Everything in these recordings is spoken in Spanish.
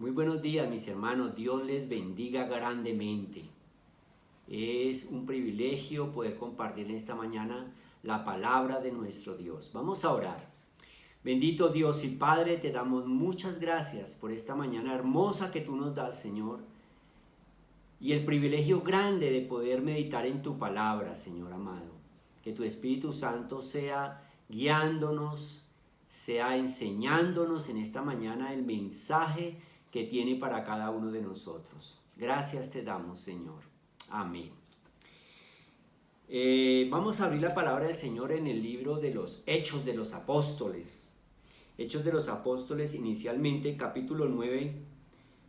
Muy buenos días, mis hermanos. Dios les bendiga grandemente. Es un privilegio poder compartir en esta mañana la palabra de nuestro Dios. Vamos a orar. Bendito Dios y Padre, te damos muchas gracias por esta mañana hermosa que tú nos das, Señor, y el privilegio grande de poder meditar en tu palabra, Señor amado. Que tu Espíritu Santo sea guiándonos, sea enseñándonos en esta mañana el mensaje que tiene para cada uno de nosotros. Gracias te damos, Señor. Amén. Vamos a abrir la palabra del Señor en el libro de los Hechos de los Apóstoles. Hechos de los Apóstoles, inicialmente capítulo 9,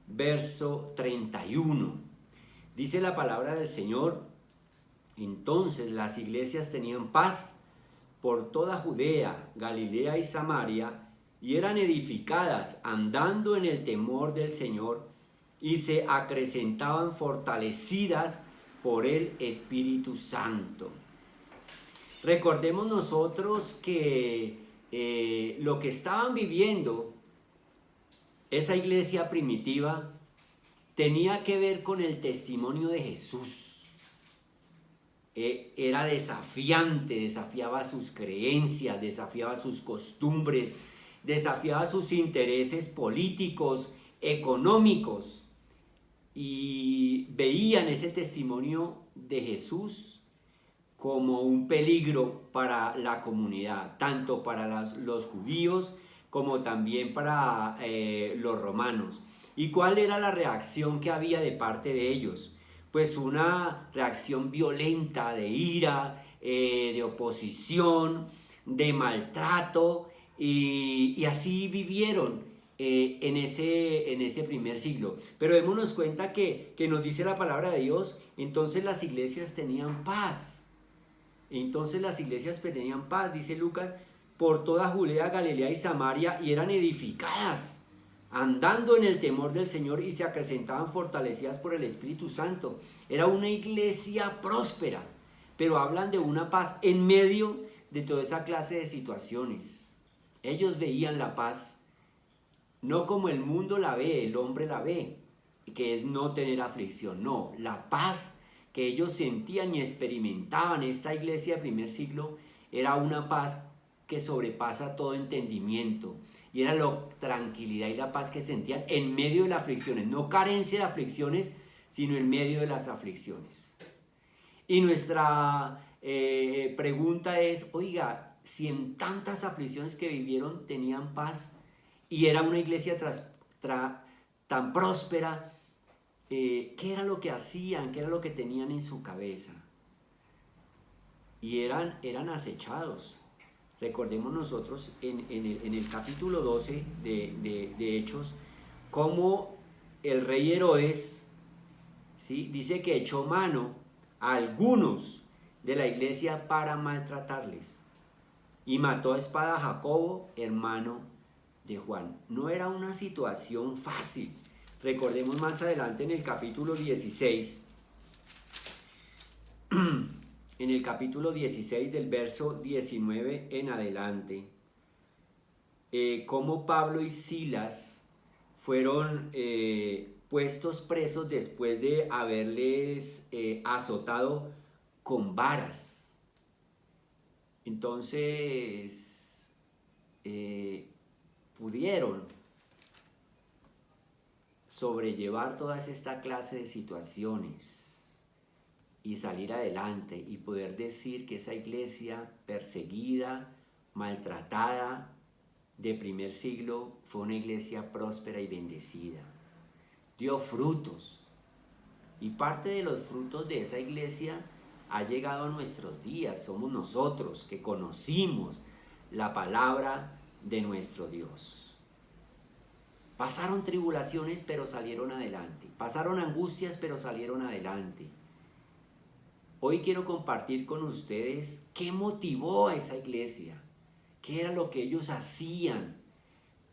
verso 31. Dice la palabra del Señor: entonces las iglesias tenían paz por toda Judea, Galilea y Samaria, y eran edificadas andando en el temor del Señor, y se acrecentaban fortalecidas por el Espíritu Santo. Recordemos nosotros que lo que estaban viviendo esa iglesia primitiva tenía que ver con el testimonio de Jesús. Era desafiante, desafiaba sus creencias, desafiaba sus costumbres, desafiaba sus intereses políticos, económicos, y veían ese testimonio de Jesús como un peligro para la comunidad, tanto para los judíos como también para los romanos. ¿Y cuál era la reacción que había de parte de ellos? Pues una reacción violenta, de ira, de oposición, de maltrato, y así vivieron en ese primer siglo. Pero démonos cuenta que nos dice la palabra de Dios, entonces las iglesias tenían paz. Entonces las iglesias tenían paz, dice Lucas, por toda Judea, Galilea y Samaria, y eran edificadas, andando en el temor del Señor, y se acrecentaban fortalecidas por el Espíritu Santo. Era una iglesia próspera, pero hablan de una paz en medio de toda esa clase de situaciones. Ellos veían la paz no como el mundo la ve, el hombre la ve, que es no tener aflicción. No, la paz que ellos sentían y experimentaban esta iglesia del primer siglo era una paz que sobrepasa todo entendimiento, y era la tranquilidad y la paz que sentían en medio de las aflicciones, no carencia de aflicciones, sino en medio de las aflicciones. Y nuestra pregunta es, oiga, si en tantas aflicciones que vivieron tenían paz, y era una iglesia tan próspera, ¿qué era lo que hacían? ¿Qué era lo que tenían en su cabeza? Y eran acechados. Recordemos nosotros en el capítulo 12 de Hechos, cómo el rey Herodes, ¿sí?, dice que echó mano a algunos de la iglesia para maltratarles, y mató a espada a Jacobo, hermano de Juan. No era una situación fácil. Recordemos más adelante en el capítulo 16, en el capítulo 16 del verso 19 en adelante, cómo Pablo y Silas fueron puestos presos después de haberles azotado con varas. Entonces pudieron sobrellevar toda esta clase de situaciones y salir adelante, y poder decir que esa iglesia perseguida, maltratada de primer siglo fue una iglesia próspera y bendecida. Dio frutos, y parte de los frutos de esa iglesia ha llegado a nuestros días. Somos nosotros que conocimos la palabra de nuestro Dios. Pasaron tribulaciones, pero salieron adelante. Pasaron angustias, pero salieron adelante. Hoy quiero compartir con ustedes qué motivó a esa iglesia, qué era lo que ellos hacían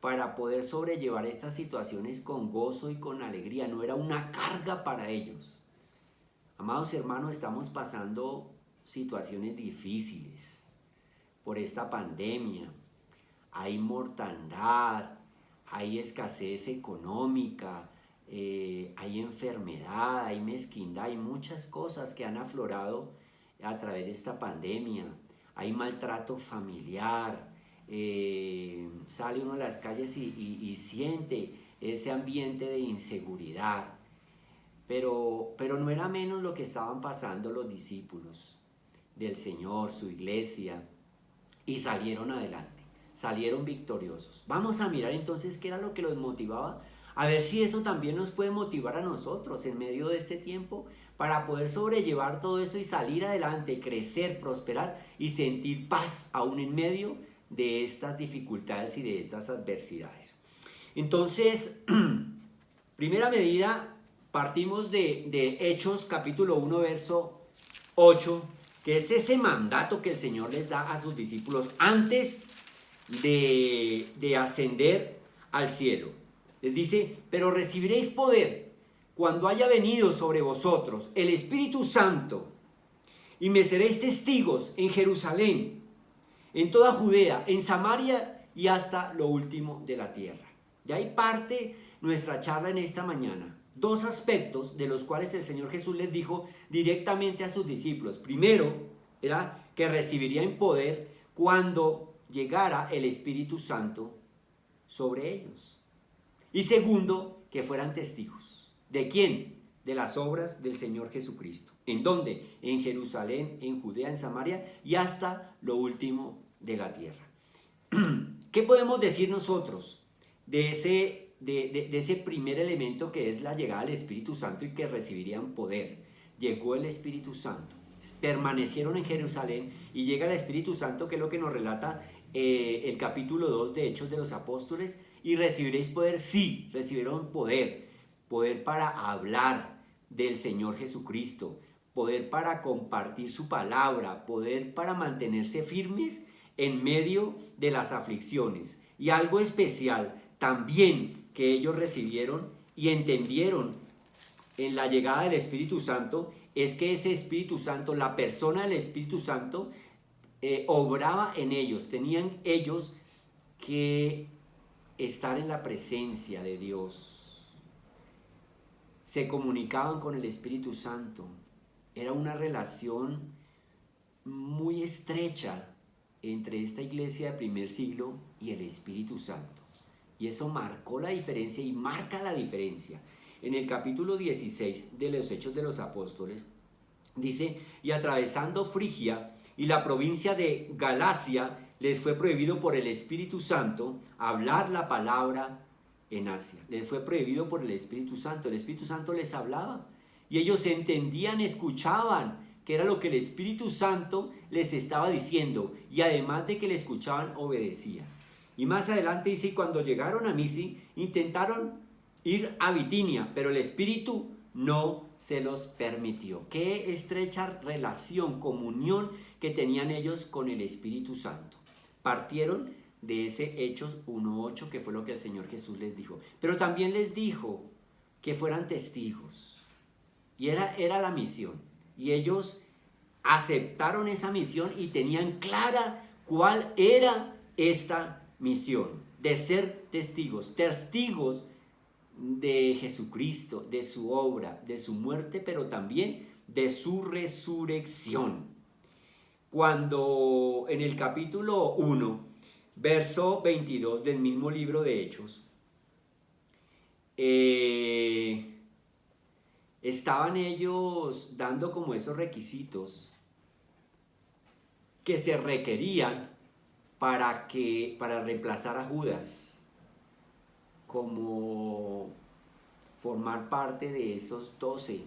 para poder sobrellevar estas situaciones con gozo y con alegría. No era una carga para ellos. Amados hermanos, estamos pasando situaciones difíciles por esta pandemia. Hay mortandad, hay escasez económica, hay enfermedad, hay mezquindad, hay muchas cosas que han aflorado a través de esta pandemia. Hay maltrato familiar, sale uno a las calles y siente ese ambiente de inseguridad. Pero no era menos lo que estaban pasando los discípulos del Señor, su iglesia, y salieron adelante, salieron victoriosos. Vamos a mirar entonces qué era lo que los motivaba, a ver si eso también nos puede motivar a nosotros en medio de este tiempo para poder sobrellevar todo esto y salir adelante, crecer, prosperar y sentir paz aún en medio de estas dificultades y de estas adversidades. Entonces, primera medida, partimos de Hechos capítulo 1 verso 8, que es ese mandato que el Señor les da a sus discípulos antes de ascender al cielo. Les dice: pero recibiréis poder cuando haya venido sobre vosotros el Espíritu Santo, y me seréis testigos en Jerusalén, en toda Judea, en Samaria y hasta lo último de la tierra. Y ahí parte nuestra charla en esta mañana. Dos aspectos de los cuales el Señor Jesús les dijo directamente a sus discípulos. Primero, era que recibirían poder cuando llegara el Espíritu Santo sobre ellos. Y segundo, que fueran testigos. ¿De quién? De las obras del Señor Jesucristo. ¿En dónde? En Jerusalén, en Judea, en Samaria y hasta lo último de la tierra. ¿Qué podemos decir nosotros de ese primer elemento que es la llegada del Espíritu Santo y que recibirían poder? Llegó el Espíritu Santo, permanecieron en Jerusalén y llega el Espíritu Santo, que es lo que nos relata el capítulo 2 de Hechos de los Apóstoles. Y recibiréis poder, sí, recibieron poder para hablar del Señor Jesucristo, poder para compartir su palabra, poder para mantenerse firmes en medio de las aflicciones. Y algo especial también que ellos recibieron y entendieron en la llegada del Espíritu Santo es que ese Espíritu Santo, la persona del Espíritu Santo, obraba en ellos. Tenían ellos que estar en la presencia de Dios. Se comunicaban con el Espíritu Santo. Era una relación muy estrecha entre esta iglesia del primer siglo y el Espíritu Santo. Y eso marcó la diferencia y marca la diferencia. En el capítulo 16 de los Hechos de los Apóstoles dice: y atravesando Frigia y la provincia de Galacia, les fue prohibido por el Espíritu Santo hablar la palabra en Asia. Les fue prohibido por el Espíritu Santo. El Espíritu Santo les hablaba y ellos entendían, escuchaban, que era lo que el Espíritu Santo les estaba diciendo, y además de que le escuchaban, obedecían. Y más adelante dice: y cuando llegaron a Misi, intentaron ir a Bitinia, pero el Espíritu no se los permitió. Qué estrecha relación, comunión que tenían ellos con el Espíritu Santo. Partieron de ese Hechos 1:8, que fue lo que el Señor Jesús les dijo. Pero también les dijo que fueran testigos. Y era la misión. Y ellos aceptaron esa misión y tenían clara cuál era esta misión. De ser testigos. Testigos de Jesucristo, de su obra, de su muerte, pero también de su resurrección. Cuando en el capítulo 1, verso 22 del mismo libro de Hechos, estaban ellos dando como esos requisitos que se requerían para reemplazar a Judas, como formar parte de esos 12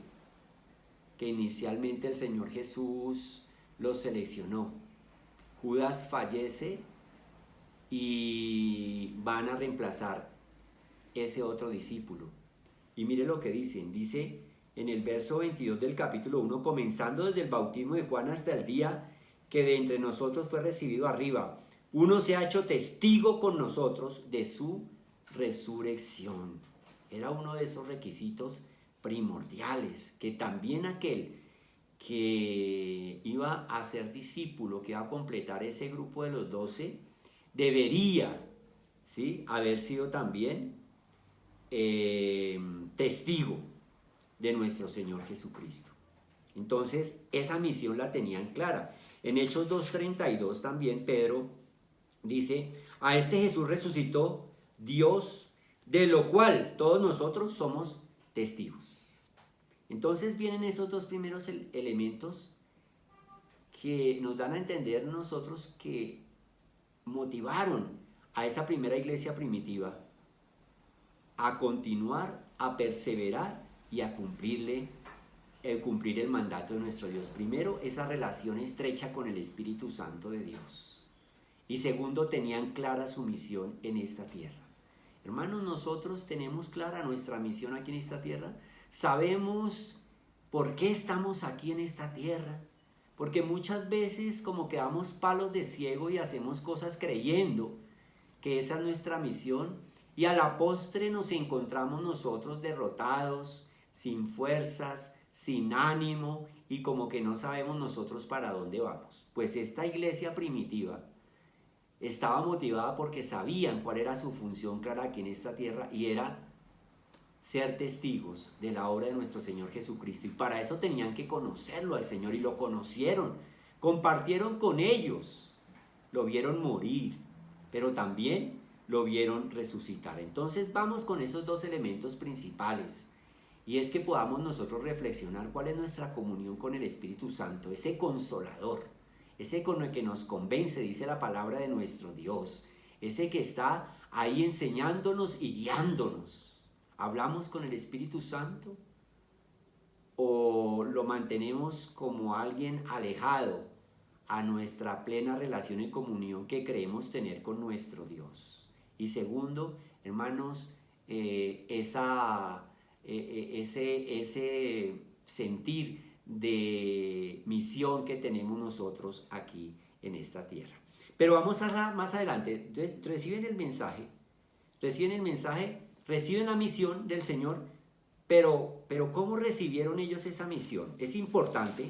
que inicialmente el Señor Jesús los seleccionó. Judas fallece y van a reemplazar ese otro discípulo. Y mire lo que dicen. Dice en el verso 22 del capítulo 1: comenzando desde el bautismo de Juan hasta el día que de entre nosotros fue recibido arriba, uno se ha hecho testigo con nosotros de su resurrección. Era uno de esos requisitos primordiales, que también aquel que iba a ser discípulo, que iba a completar ese grupo de los 12, debería ¿sí? Haber sido también testigo de nuestro Señor Jesucristo. Entonces, esa misión la tenían clara. En Hechos 2:32 también Pedro dice, a este Jesús resucitó Dios, de lo cual todos nosotros somos testigos. Entonces vienen esos dos primeros elementos que nos dan a entender nosotros que motivaron a esa primera iglesia primitiva a continuar, a perseverar y a cumplir el mandato de nuestro Dios. Primero, esa relación estrecha con el Espíritu Santo de Dios. Y segundo, tenían clara su misión en esta tierra. Hermanos, nosotros tenemos clara nuestra misión aquí en esta tierra. Sabemos por qué estamos aquí en esta tierra. Porque muchas veces como que damos palos de ciego y hacemos cosas creyendo que esa es nuestra misión. Y a la postre nos encontramos nosotros derrotados, sin fuerzas, sin ánimo y como que no sabemos nosotros para dónde vamos. Pues esta iglesia primitiva estaba motivada porque sabían cuál era su función clara aquí en esta tierra y era ser testigos de la obra de nuestro Señor Jesucristo. Y para eso tenían que conocerlo al Señor y lo conocieron, compartieron con ellos, lo vieron morir, pero también lo vieron resucitar. Entonces vamos con esos dos elementos principales. Y es que podamos nosotros reflexionar cuál es nuestra comunión con el Espíritu Santo, ese consolador, ese con el que nos convence, dice la palabra de nuestro Dios, ese que está ahí enseñándonos y guiándonos. ¿Hablamos con el Espíritu Santo o lo mantenemos como alguien alejado a nuestra plena relación y comunión que creemos tener con nuestro Dios? Y segundo, hermanos, ese sentir de misión que tenemos nosotros aquí en esta tierra. Pero vamos a más adelante. Entonces, reciben el mensaje, reciben la misión del Señor, pero ¿cómo recibieron ellos esa misión? Es importante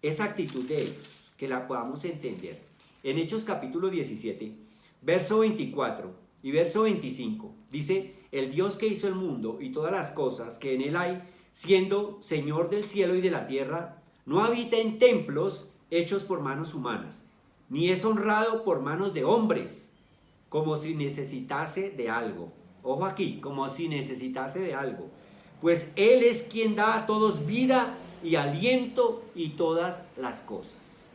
esa actitud de ellos, que la podamos entender. En Hechos capítulo 17, verso 24 y verso 25, dice, el Dios que hizo el mundo y todas las cosas que en él hay, siendo Señor del cielo y de la tierra, no habita en templos hechos por manos humanas, ni es honrado por manos de hombres, como si necesitase de algo. Ojo aquí, como si necesitase de algo. Pues Él es quien da a todos vida y aliento y todas las cosas.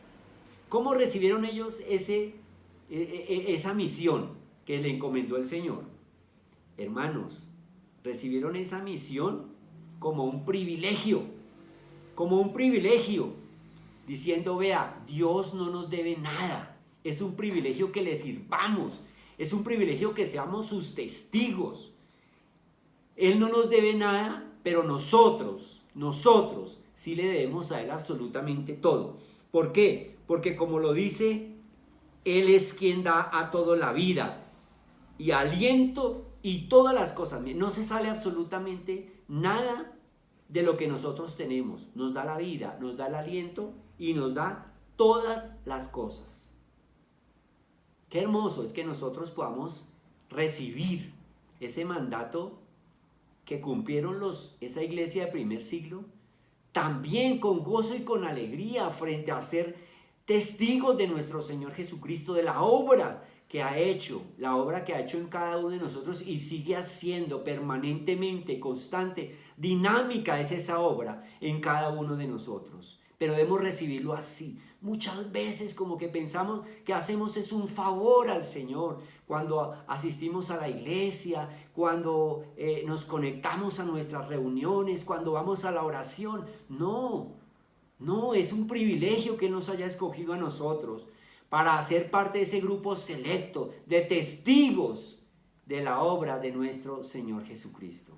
¿Cómo recibieron ellos esa misión que le encomendó el Señor? Hermanos, recibieron esa misión como un privilegio, diciendo, vea, Dios no nos debe nada, es un privilegio que le sirvamos, es un privilegio que seamos sus testigos. Él no nos debe nada, pero nosotros sí le debemos a Él absolutamente todo. ¿Por qué? Porque como lo dice, Él es quien da a todo la vida y aliento y todas las cosas. No se sale absolutamente nada de lo que nosotros tenemos. Nos da la vida, nos da el aliento y nos da todas las cosas. Qué hermoso es que nosotros podamos recibir ese mandato que cumplieron esa iglesia de primer siglo, también con gozo y con alegría frente a ser testigos de nuestro Señor Jesucristo, de la obra que ha hecho en cada uno de nosotros y sigue haciendo permanentemente, constante, dinámica es esa obra en cada uno de nosotros. Pero debemos recibirlo así. Muchas veces como que pensamos que hacemos es un favor al Señor cuando asistimos a la iglesia, cuando nos conectamos a nuestras reuniones, cuando vamos a la oración. No, es un privilegio que nos haya escogido a nosotros para ser parte de ese grupo selecto de testigos de la obra de nuestro Señor Jesucristo.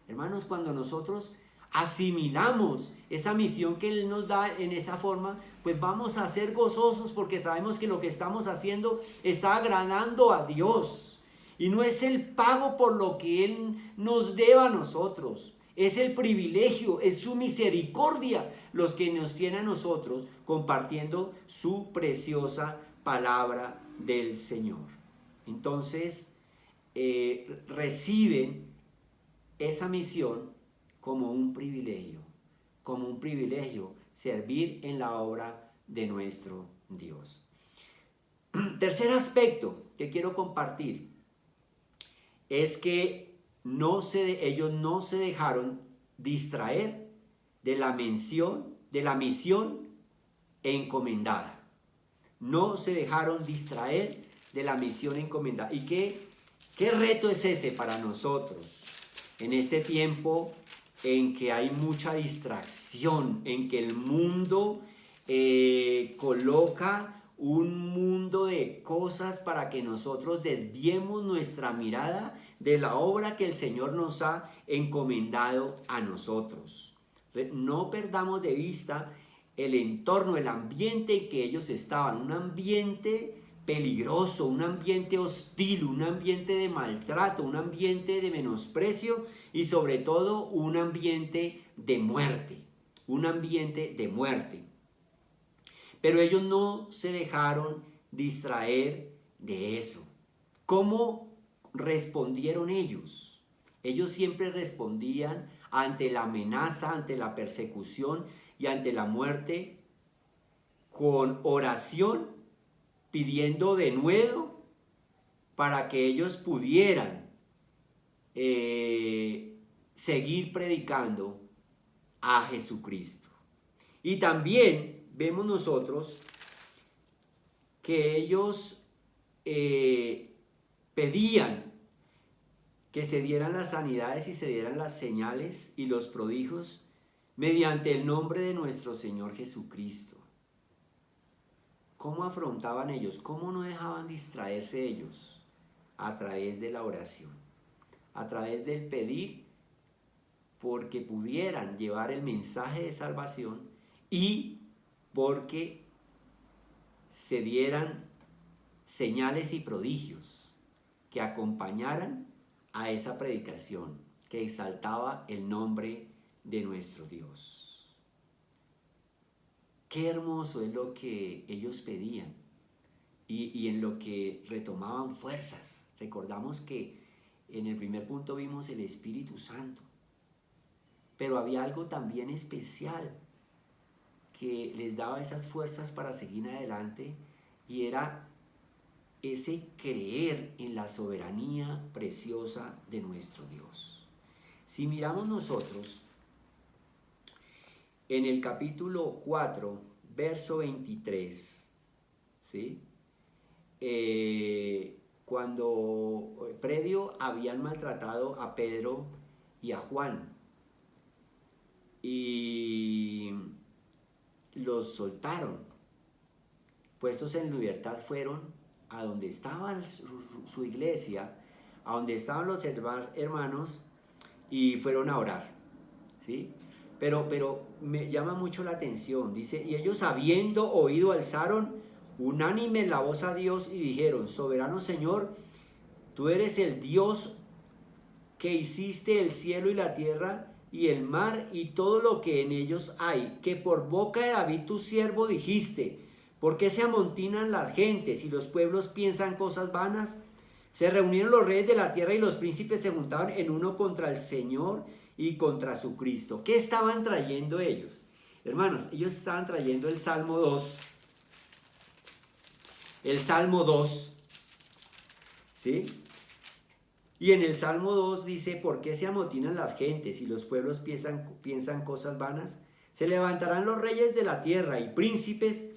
Hermanos, cuando nosotros asimilamos esa misión que Él nos da en esa forma, pues vamos a ser gozosos porque sabemos que lo que estamos haciendo está agradando a Dios. Y no es el pago por lo que Él nos deba a nosotros. Es el privilegio, es su misericordia los que nos tiene a nosotros compartiendo su preciosa palabra del Señor. Entonces, reciben esa misión como un privilegio servir en la obra de nuestro Dios. Tercer aspecto que quiero compartir es que ellos no se dejaron distraer de la misión encomendada. No se dejaron distraer de la misión encomendada. ¿Y qué reto es ese para nosotros en este tiempo en que hay mucha distracción, en que el mundo coloca un mundo de cosas para que nosotros desviemos nuestra mirada de la obra que el Señor nos ha encomendado a nosotros? No perdamos de vista el entorno, el ambiente en que ellos estaban, un ambiente peligroso, un ambiente hostil, un ambiente de maltrato, un ambiente de menosprecio y sobre todo un ambiente de muerte, Pero ellos no se dejaron distraer de eso. ¿Cómo respondieron ellos? Ellos siempre respondían ante la amenaza, ante la persecución y ante la muerte con oración, pidiendo denuedo para que ellos pudieran seguir predicando a Jesucristo. Y también vemos nosotros que ellos pedían que se dieran las sanidades y se dieran las señales y los prodigios mediante el nombre de nuestro Señor Jesucristo. ¿Cómo afrontaban ellos? ¿Cómo no dejaban distraerse ellos? A través de la oración, a través del pedir porque pudieran llevar el mensaje de salvación y porque se dieran señales y prodigios que acompañaran a esa predicación que exaltaba el nombre de nuestro Dios. Qué hermoso es lo que ellos pedían y en lo que retomaban fuerzas. Recordamos que en el primer punto vimos el Espíritu Santo, pero había algo también especial que les daba esas fuerzas para seguir adelante y era ese creer en la soberanía preciosa de nuestro Dios. Si miramos nosotros en el capítulo 4, verso 23, ¿sí? Cuando previo habían maltratado a Pedro y a Juan y los soltaron, puestos en libertad fueron a donde estaba su iglesia, a donde estaban los hermanos y fueron a orar, ¿sí? Pero me llama mucho la atención, dice, y ellos habiendo oído alzaron unánime la voz a Dios y dijeron: soberano Señor, tú eres el Dios que hiciste el cielo y la tierra y el mar y todo lo que en ellos hay, que por boca de David tu siervo dijiste: ¿por qué se amontinan las gentes y los pueblos piensan cosas vanas? Se reunieron los reyes de la tierra y los príncipes se juntaron en uno contra el Señor y contra su Cristo. ¿Qué estaban trayendo ellos? Hermanos, ellos estaban trayendo el Salmo 2. El Salmo 2, ¿sí? Y en el Salmo 2 dice: ¿por qué se amotinan las gentes y los pueblos piensan cosas vanas? Se levantarán los reyes de la tierra y príncipes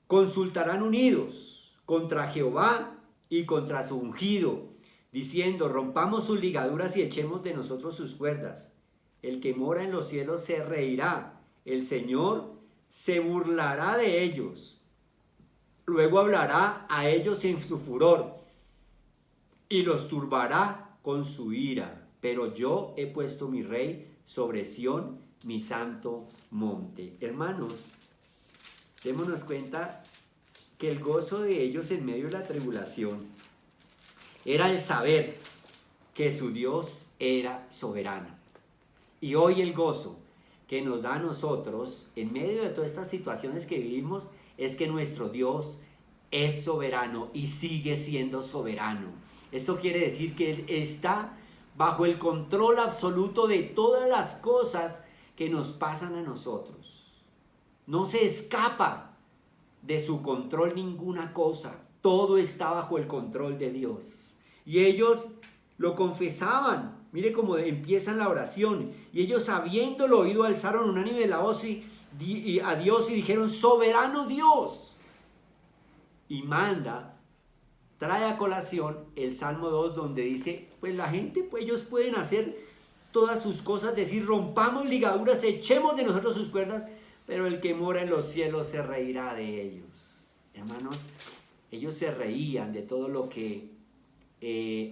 consultarán unidos contra Jehová y contra su ungido, diciendo: rompamos sus ligaduras y echemos de nosotros sus cuerdas. El que mora en los cielos se reirá, el Señor se burlará de ellos. Luego hablará a ellos en su furor y los turbará con su ira. Pero yo he puesto mi rey sobre Sión, mi santo monte. Hermanos, démonos cuenta que el gozo de ellos en medio de la tribulación era el saber que su Dios era soberano. Y hoy el gozo que nos da a nosotros en medio de todas estas situaciones que vivimos es que nuestro Dios es soberano y sigue siendo soberano. Esto quiere decir que Él está bajo el control absoluto de todas las cosas que nos pasan a nosotros. No se escapa de su control ninguna cosa. Todo está bajo el control de Dios. Y ellos lo confesaban. Mire cómo empiezan la oración. Y ellos, habiéndolo oído, alzaron unánime la voz a Dios y dijeron: soberano Dios. Y trae a colación el Salmo 2, donde dice, pues la gente, pues ellos pueden hacer todas sus cosas, decir: rompamos ligaduras, echemos de nosotros sus cuerdas, pero el que mora en los cielos se reirá de ellos. Hermanos, ellos se reían de todo lo que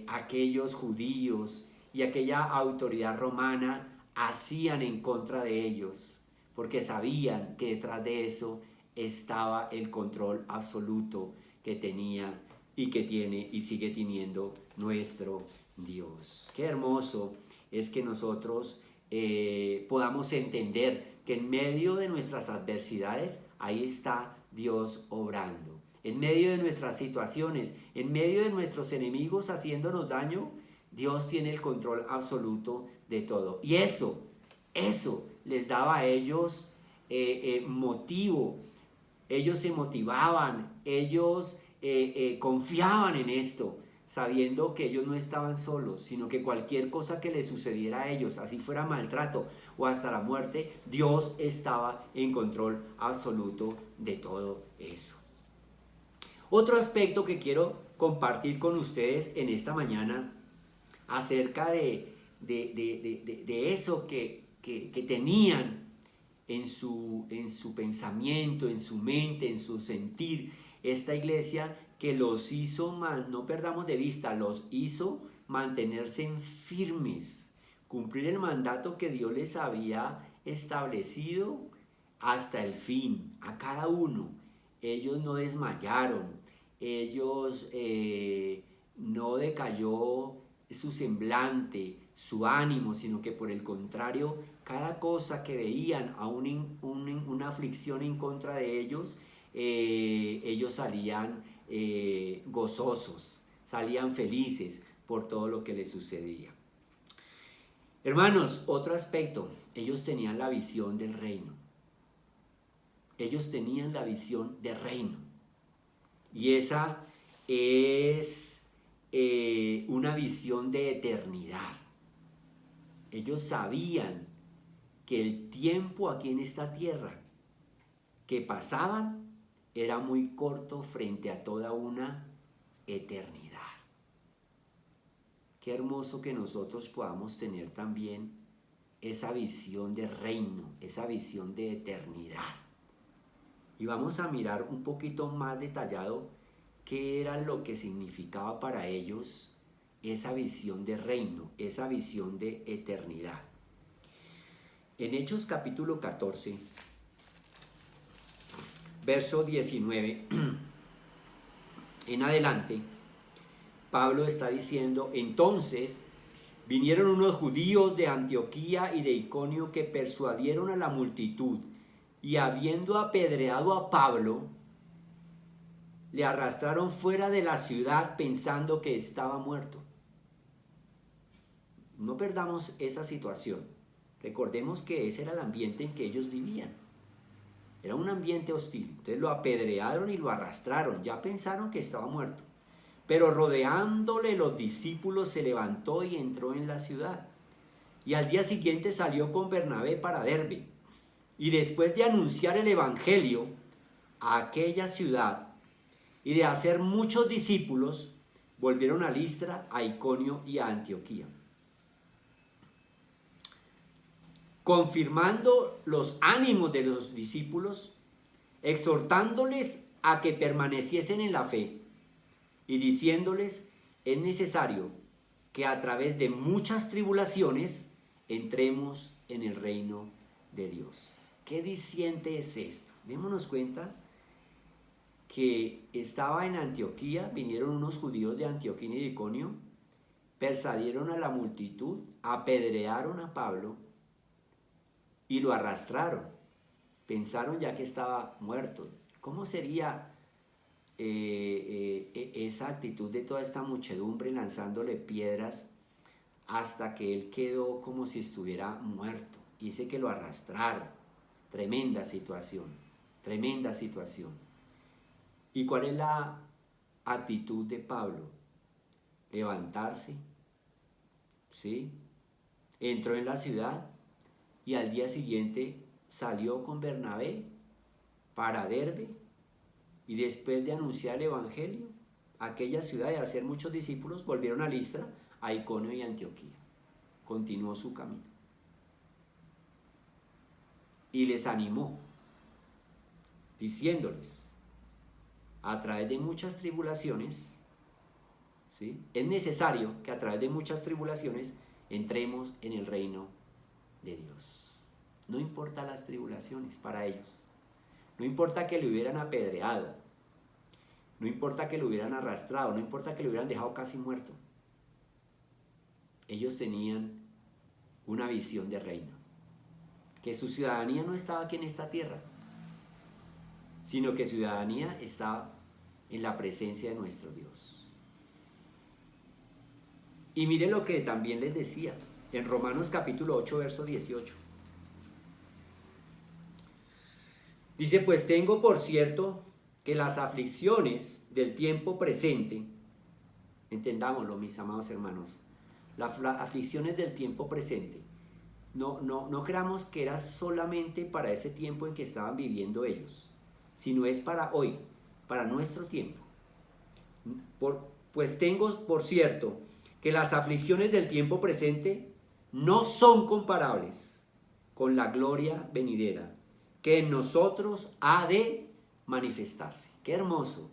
aquellos judíos y aquella autoridad romana hacían en contra de ellos, porque sabían que detrás de eso estaba el control absoluto que tenía y que tiene y sigue teniendo nuestro Dios. Qué hermoso es que nosotros podamos entender que en medio de nuestras adversidades, ahí está Dios obrando. En medio de nuestras situaciones, en medio de nuestros enemigos haciéndonos daño, Dios tiene el control absoluto de todo. Y eso les daba a ellos motivo. Ellos se motivaban, ellos confiaban en esto, sabiendo que ellos no estaban solos, sino que cualquier cosa que les sucediera a ellos, así fuera maltrato o hasta la muerte, Dios estaba en control absoluto de todo eso. Otro aspecto que quiero compartir con ustedes en esta mañana acerca de eso que tenían en su pensamiento, en su mente, en su sentir, esta iglesia que los hizo, no perdamos de vista, los hizo mantenerse firmes, cumplir el mandato que Dios les había establecido hasta el fin, a cada uno. Ellos no desmayaron, ellos no decayó su semblante, su ánimo, sino que por el contrario, cada cosa que veían, aún una aflicción en contra de ellos, ellos salían gozosos, salían felices por todo lo que les sucedía. Hermanos, otro aspecto, ellos tenían la visión del reino. Ellos tenían la visión del reino. Y esa es una visión de eternidad. Ellos sabían que el tiempo aquí en esta tierra que pasaban era muy corto frente a toda una eternidad. Qué hermoso que nosotros podamos tener también esa visión de reino, esa visión de eternidad. Y vamos a mirar un poquito más detallado qué era lo que significaba para ellos esa visión de reino, esa visión de eternidad. En Hechos capítulo 14, verso 19 en adelante, Pablo está diciendo: entonces vinieron unos judíos de Antioquía y de Iconio que persuadieron a la multitud, y habiendo apedreado a Pablo, le arrastraron fuera de la ciudad pensando que estaba muerto. No perdamos esa situación. Recordemos que ese era el ambiente en que ellos vivían. Era un ambiente hostil. Entonces lo apedrearon y lo arrastraron. Ya pensaron que estaba muerto. Pero rodeándole los discípulos se levantó y entró en la ciudad. Y al día siguiente salió con Bernabé para Derbe. Y después de anunciar el evangelio a aquella ciudad y de hacer muchos discípulos, volvieron a Listra, a Iconio y a Antioquía, confirmando los ánimos de los discípulos, exhortándoles a que permaneciesen en la fe y diciéndoles: es necesario que a través de muchas tribulaciones entremos en el reino de Dios. ¿Qué diciente es esto? Démonos cuenta que estaba en Antioquía, vinieron unos judíos de Antioquía y de Iconio, persuadieron a la multitud, apedrearon a Pablo y lo arrastraron. Pensaron ya que estaba muerto. ¿Cómo sería esa actitud de toda esta muchedumbre lanzándole piedras hasta que él quedó como si estuviera muerto. Y dice que lo arrastraron. Tremenda situación, tremenda situación. ¿Y cuál es la actitud de Pablo? Levantarse, ¿sí? Entró en la ciudad y al día siguiente salió con Bernabé para Derbe, y después de anunciar el evangelio a aquella ciudad y hacer muchos discípulos, volvieron a Listra, a Iconio y Antioquía. Continuó su camino y les animó diciéndoles: a través de muchas tribulaciones, ¿sí?, es necesario que a través de muchas tribulaciones entremos en el reino de Dios. No importa las tribulaciones para ellos. No importa que le hubieran apedreado, no importa que lo hubieran arrastrado, no importa que lo hubieran dejado casi muerto. Ellos tenían una visión de reino, que su ciudadanía no estaba aquí en esta tierra, sino que su ciudadanía estaba en la presencia de nuestro Dios. Y mire lo que también les decía en Romanos capítulo 8, verso 18. Dice: pues tengo por cierto que las aflicciones del tiempo presente, entendámoslo, mis amados hermanos, las aflicciones del tiempo presente, no creamos que era solamente para ese tiempo en que estaban viviendo ellos, sino es para hoy, para nuestro tiempo. Pues tengo por cierto que las aflicciones del tiempo presente no son comparables con la gloria venidera que en nosotros ha de manifestarse. Qué hermoso,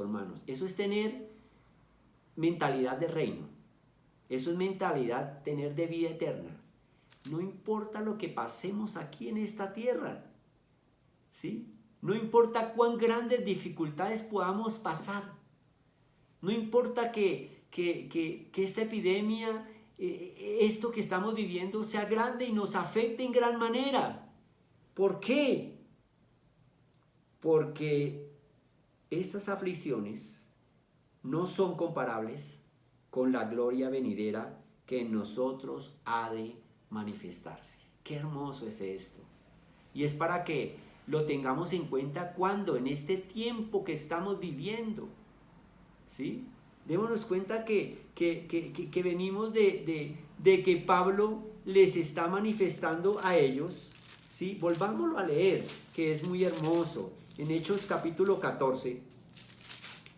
hermanos. Eso es tener mentalidad de reino. Eso es mentalidad, tener de vida eterna. No importa lo que pasemos aquí en esta tierra, ¿sí? No importa cuán grandes dificultades podamos pasar. No importa que esta epidemia, esto que estamos viviendo, sea grande y nos afecte en gran manera. ¿Por qué? Porque estas aflicciones no son comparables con la gloria venidera que en nosotros ha de manifestarse. Qué hermoso es esto. Y es para que lo tengamos en cuenta cuando en este tiempo que estamos viviendo, ¿sí? Démonos cuenta que venimos de que Pablo les está manifestando a ellos, ¿sí? Volvámoslo a leer, que es muy hermoso. En Hechos capítulo 14,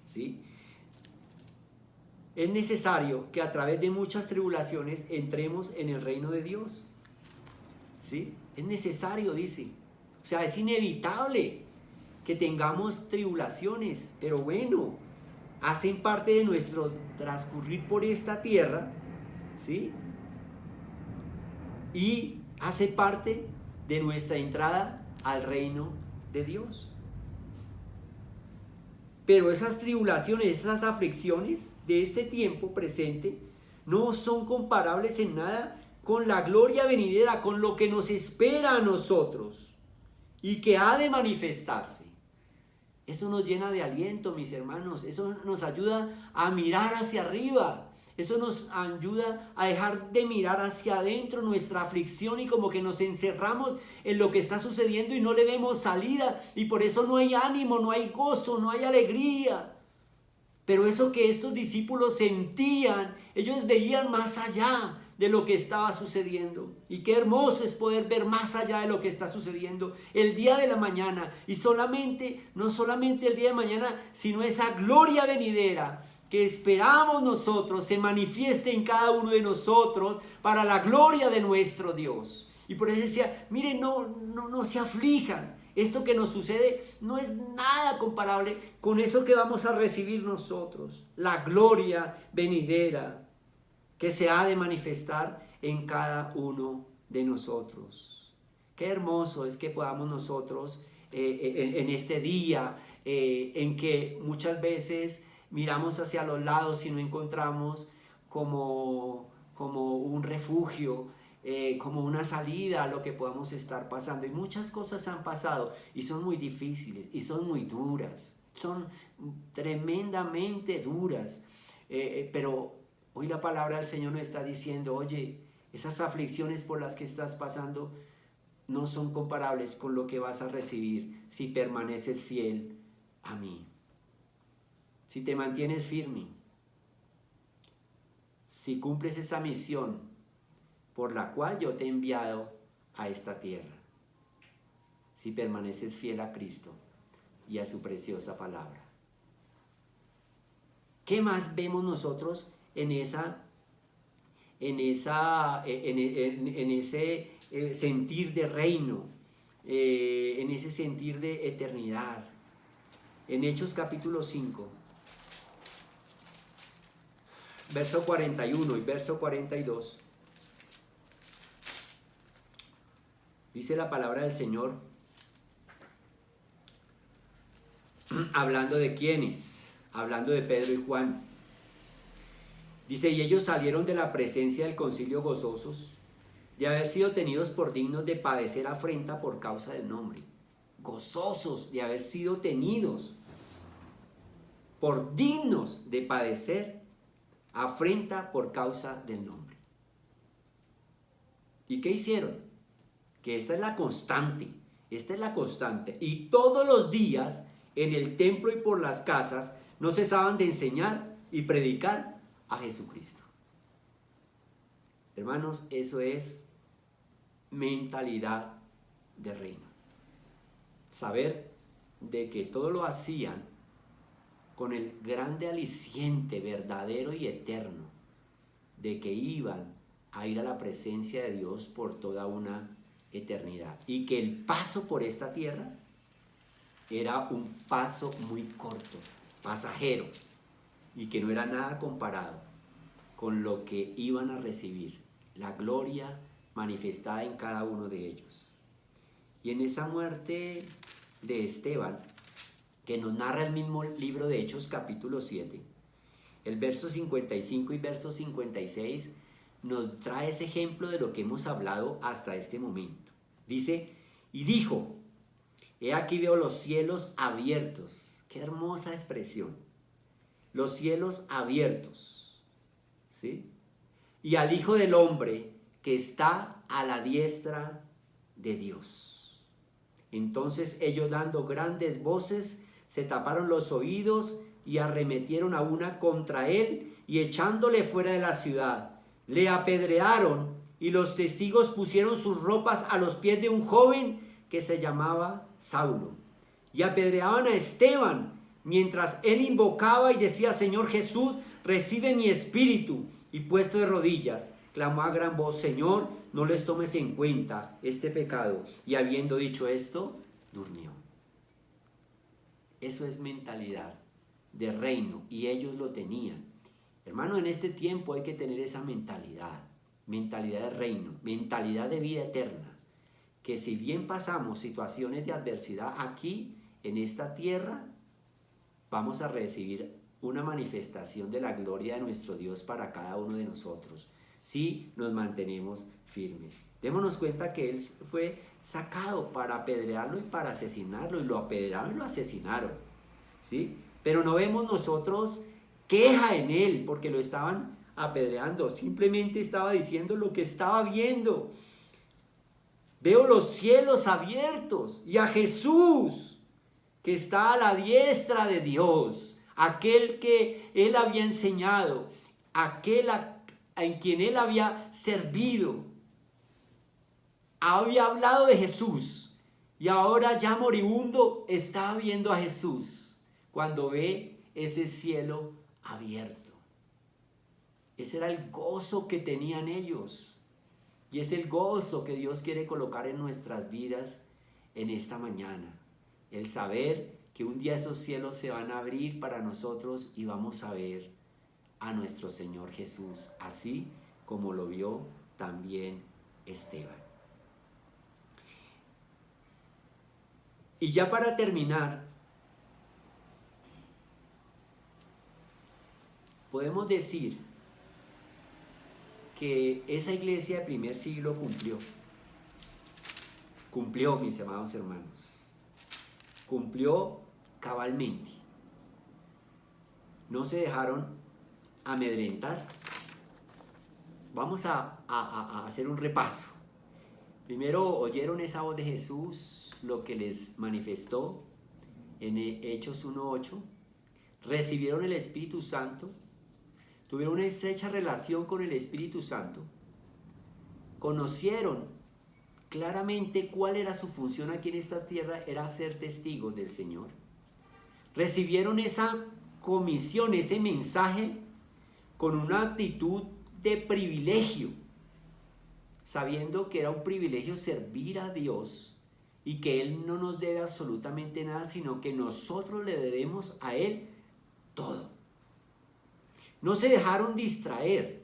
¿sí? Es necesario que a través de muchas tribulaciones entremos en el reino de Dios, ¿sí? Es necesario, dice. O sea, es inevitable que tengamos tribulaciones, pero bueno, hacen parte de nuestro transcurrir por esta tierra, ¿sí? Y hace parte de nuestra entrada al reino de Dios. Pero esas tribulaciones, esas aflicciones de este tiempo presente no son comparables en nada con la gloria venidera, con lo que nos espera a nosotros y que ha de manifestarse. Eso nos llena de aliento, mis hermanos. Eso nos ayuda a mirar hacia arriba. Eso nos ayuda a dejar de mirar hacia adentro nuestra aflicción y como que nos encerramos en lo que está sucediendo y no le vemos salida. Y por eso no hay ánimo, no hay gozo, no hay alegría. Pero eso que estos discípulos sentían, ellos veían más allá de lo que estaba sucediendo. Y qué hermoso es poder ver más allá de lo que está sucediendo el día de la mañana. Y no solamente el día de mañana, sino esa gloria venidera que esperamos nosotros se manifieste en cada uno de nosotros para la gloria de nuestro Dios. Y por eso decía, miren, no se aflijan. Esto que nos sucede no es nada comparable con eso que vamos a recibir nosotros. La gloria venidera que se ha de manifestar en cada uno de nosotros. Qué hermoso es que podamos nosotros en este día en que muchas veces miramos hacia los lados y no encontramos como un refugio, como una salida a lo que podamos estar pasando. Y muchas cosas han pasado y son muy difíciles y son muy duras. son tremendamente duras. Pero hoy la palabra del Señor nos está diciendo, oye, esas aflicciones por las que estás pasando no son comparables con lo que vas a recibir si permaneces fiel a mí. Si te mantienes firme, si cumples esa misión por la cual yo te he enviado a esta tierra, si permaneces fiel a Cristo y a su preciosa palabra. ¿Qué más vemos nosotros en ese sentir de reino, en ese sentir de eternidad? En Hechos capítulo 5, verso 41 y verso 42, dice la palabra del Señor, hablando de quiénes, hablando de Pedro y Juan. Dice, y ellos salieron de la presencia del concilio gozosos de haber sido tenidos por dignos de padecer afrenta por causa del nombre. Gozosos de haber sido tenidos por dignos de padecer afrenta por causa del nombre. ¿Y qué hicieron? Que esta es la constante, y todos los días en el templo y por las casas no cesaban de enseñar y predicar a Jesucristo. Hermanos, eso es mentalidad de reino. Saber de que todo lo hacían con el grande aliciente verdadero y eterno de que iban a ir a la presencia de Dios por toda una eternidad, y que el paso por esta tierra era un paso muy corto, pasajero, y que no era nada comparado con lo que iban a recibir, la gloria manifestada en cada uno de ellos. Y en esa muerte de Esteban, que nos narra el mismo libro de Hechos capítulo 7, el verso 55 y verso 56 nos trae ese ejemplo de lo que hemos hablado hasta este momento. Dice, y dijo, he aquí veo los cielos abiertos. Qué hermosa expresión. Los cielos abiertos, ¿sí? Y al Hijo del Hombre que está a la diestra de Dios. Entonces ellos, dando grandes voces, se taparon los oídos y arremetieron a una contra él, y echándole fuera de la ciudad, le apedrearon, y los testigos pusieron sus ropas a los pies de un joven que se llamaba Saulo, y apedreaban a Esteban mientras él invocaba y decía, Señor Jesús, recibe mi espíritu. Y puesto de rodillas, clamó a gran voz, Señor, no les tomes en cuenta este pecado. Y habiendo dicho esto, durmió. Eso es mentalidad de reino, y ellos lo tenían. Hermano, en este tiempo hay que tener esa mentalidad de reino, mentalidad de vida eterna, que si bien pasamos situaciones de adversidad aquí, en esta tierra, vamos a recibir una manifestación de la gloria de nuestro Dios para cada uno de nosotros, si nos mantenemos firmes. Démonos cuenta que él fue sacado para apedrearlo y para asesinarlo, y lo apedrearon y lo asesinaron, ¿sí? Pero no vemos nosotros queja en él porque lo estaban apedreando, simplemente estaba diciendo lo que estaba viendo. Veo los cielos abiertos y a Jesús que está a la diestra de Dios, aquel que él había enseñado, aquel en quien él había servido, había hablado de Jesús, y ahora ya moribundo está viendo a Jesús cuando ve ese cielo abierto. Ese era el gozo que tenían ellos, y es el gozo que Dios quiere colocar en nuestras vidas en esta mañana. El saber que un día esos cielos se van a abrir para nosotros y vamos a ver a nuestro Señor Jesús, así como lo vio también Esteban. Y ya para terminar, podemos decir que esa iglesia del primer siglo cumplió, mis amados hermanos, cumplió cabalmente. no se dejaron amedrentar. Vamos a hacer un repaso. Primero oyeron esa voz de Jesús, lo que les manifestó en Hechos 1:8. Recibieron el Espíritu Santo, tuvieron una estrecha relación con el Espíritu Santo, conocieron claramente cuál era su función aquí en esta tierra, era ser testigos del Señor. Recibieron esa comisión, ese mensaje con una actitud de privilegio, sabiendo que era un privilegio servir a Dios y que Él no nos debe absolutamente nada, sino que nosotros le debemos a Él todo. No se dejaron distraer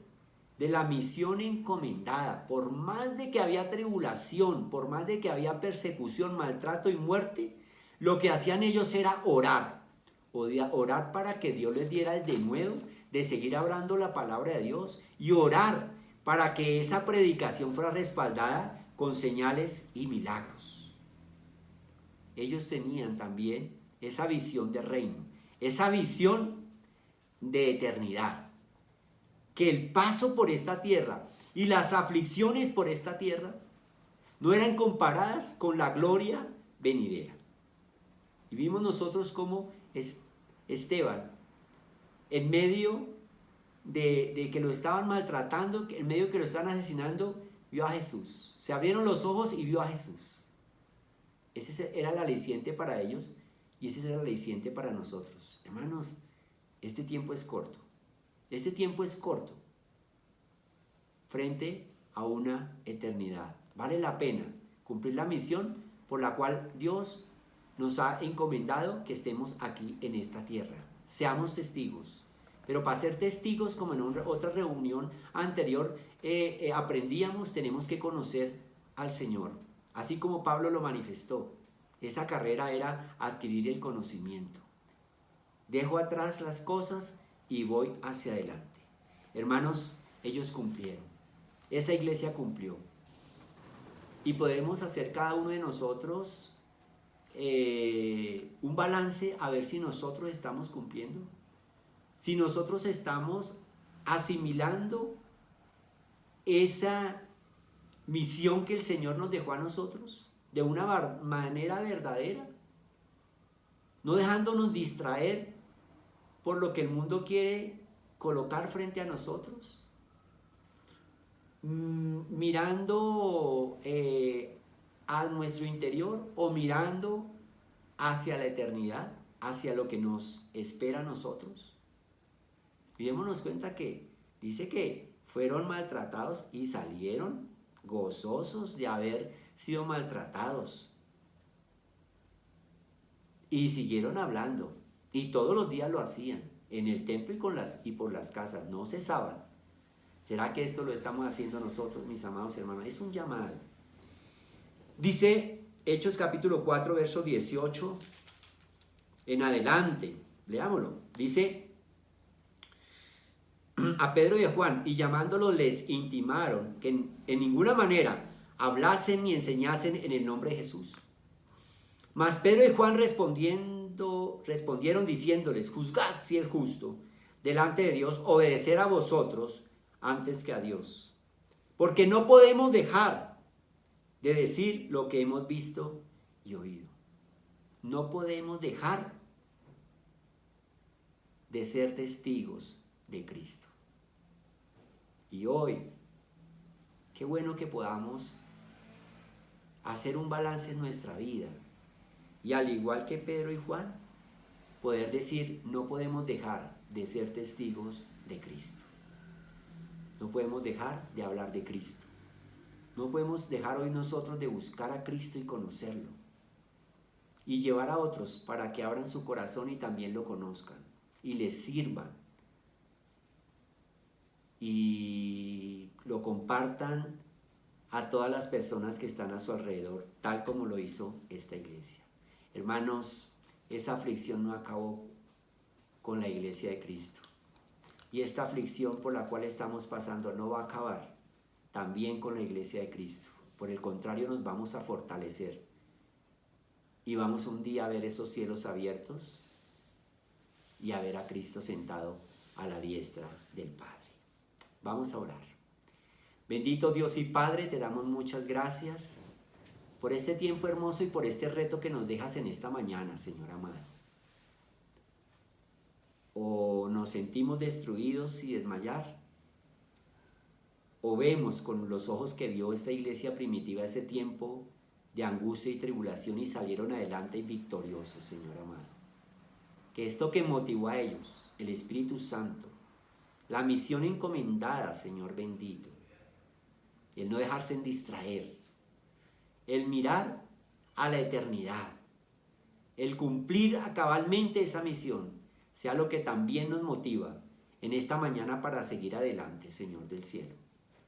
de la misión encomendada. Por más de que había tribulación, por más de que había persecución, maltrato y muerte, lo que hacían ellos era orar. Orar para que Dios les diera el denuedo de seguir hablando la palabra de Dios, y orar para que esa predicación fuera respaldada con señales y milagros. Ellos tenían también esa visión de reino, esa visión de eternidad, que el paso por esta tierra y las aflicciones por esta tierra no eran comparadas con la gloria venidera. Y vimos nosotros cómo Esteban, en medio de que lo estaban maltratando, en medio de que lo estaban asesinando, vio a Jesús. Se abrieron los ojos y vio a Jesús. Ese era el aliciente para ellos y ese era el aliciente para nosotros. Hermanos, este tiempo es corto. Este tiempo es corto frente a una eternidad. Vale la pena cumplir la misión por la cual Dios nos ha encomendado que estemos aquí en esta tierra. Seamos testigos. Pero para ser testigos, como en otra reunión anterior aprendíamos, tenemos que conocer al Señor. Así como Pablo lo manifestó. Esa carrera era adquirir el conocimiento. Dejo atrás las cosas y voy hacia adelante. Hermanos, ellos cumplieron. Esa iglesia cumplió. Y podremos hacer cada uno de nosotros un balance a ver si nosotros estamos cumpliendo. Si nosotros estamos asimilando esa misión que el Señor nos dejó a nosotros de una manera verdadera, no dejándonos distraer por lo que el mundo quiere colocar frente a nosotros, mirando a nuestro interior o mirando hacia la eternidad, hacia lo que nos espera a nosotros. Y démonos cuenta que dice que fueron maltratados y salieron gozosos de haber sido maltratados. Y siguieron hablando. Y todos los días lo hacían. En el templo y por las casas. No cesaban. ¿Será que esto lo estamos haciendo nosotros, mis amados hermanos? Es un llamado. Dice Hechos capítulo 4, verso 18 en adelante. Leámoslo. Dice: a Pedro y a Juan, y llamándolos les intimaron que en ninguna manera hablasen ni enseñasen en el nombre de Jesús. Mas Pedro y Juan respondieron diciéndoles: juzgad si es justo delante de Dios obedecer a vosotros antes que a Dios. Porque no podemos dejar de decir lo que hemos visto y oído. No podemos dejar de ser testigos de Cristo. Y hoy, qué bueno que podamos hacer un balance en nuestra vida. Y al igual que Pedro y Juan, poder decir: no podemos dejar de ser testigos de Cristo. No podemos dejar de hablar de Cristo. No podemos dejar hoy nosotros de buscar a Cristo y conocerlo. Y llevar a otros para que abran su corazón y también lo conozcan. Y les sirvan. Y lo compartan a todas las personas que están a su alrededor, tal como lo hizo esta iglesia. Hermanos, esa aflicción no acabó con la iglesia de Cristo. Y esta aflicción por la cual estamos pasando no va a acabar también con la iglesia de Cristo. Por el contrario, nos vamos a fortalecer. Y vamos un día a ver esos cielos abiertos y a ver a Cristo sentado a la diestra del Padre. Vamos a orar. Bendito Dios y Padre, te damos muchas gracias por este tiempo hermoso y por este reto que nos dejas en esta mañana, Señor amado. O nos sentimos destruidos y desmayar, o vemos con los ojos que vio esta iglesia primitiva ese tiempo de angustia y tribulación y salieron adelante y victoriosos, Señor amado. Que esto que motivó a ellos, el Espíritu Santo, la misión encomendada, Señor bendito, el no dejarse en distraer, el mirar a la eternidad, el cumplir cabalmente esa misión, sea lo que también nos motiva en esta mañana para seguir adelante, Señor del cielo.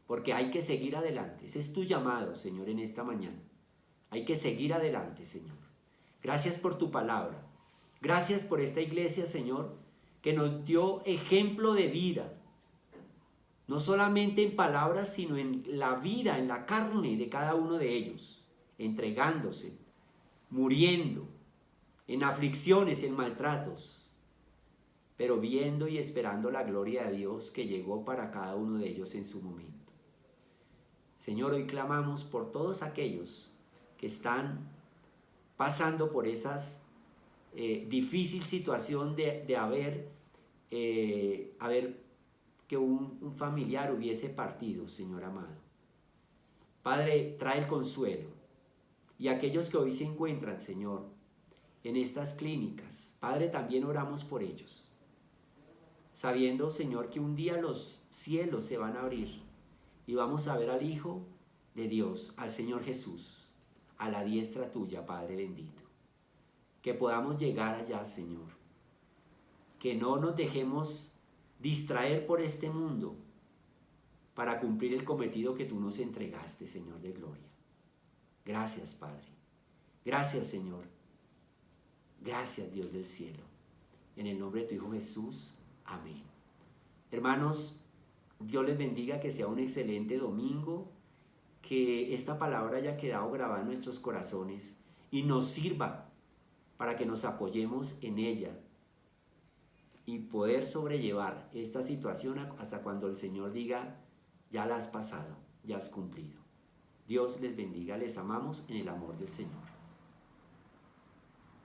Porque hay que seguir adelante. Ese es tu llamado, Señor, en esta mañana. Hay que seguir adelante, Señor. Gracias por tu palabra. Gracias por esta iglesia, Señor, que nos dio ejemplo de vida. No solamente en palabras, sino en la vida, en la carne de cada uno de ellos. Entregándose, muriendo, en aflicciones, en maltratos, pero viendo y esperando la gloria de Dios que llegó para cada uno de ellos en su momento. Señor, hoy clamamos por todos aquellos que están pasando por esas difícil situación de haber que un familiar hubiese partido, Señor amado. Padre, trae el consuelo. Y aquellos que hoy se encuentran, Señor, en estas clínicas, Padre, también oramos por ellos. Sabiendo, Señor, que un día los cielos se van a abrir y vamos a ver al Hijo de Dios, al Señor Jesús, a la diestra tuya, Padre bendito. Que podamos llegar allá, Señor. Que no nos dejemos distraer por este mundo para cumplir el cometido que tú nos entregaste, Señor de gloria. Gracias, Padre. Gracias, Señor. Gracias, Dios del cielo. En el nombre de tu Hijo Jesús. Amén. Hermanos, Dios les bendiga, que sea un excelente domingo, que esta palabra haya quedado grabada en nuestros corazones y nos sirva para que nos apoyemos en ella y poder sobrellevar esta situación hasta cuando el Señor diga, ya la has pasado, ya has cumplido. Dios les bendiga, les amamos en el amor del Señor.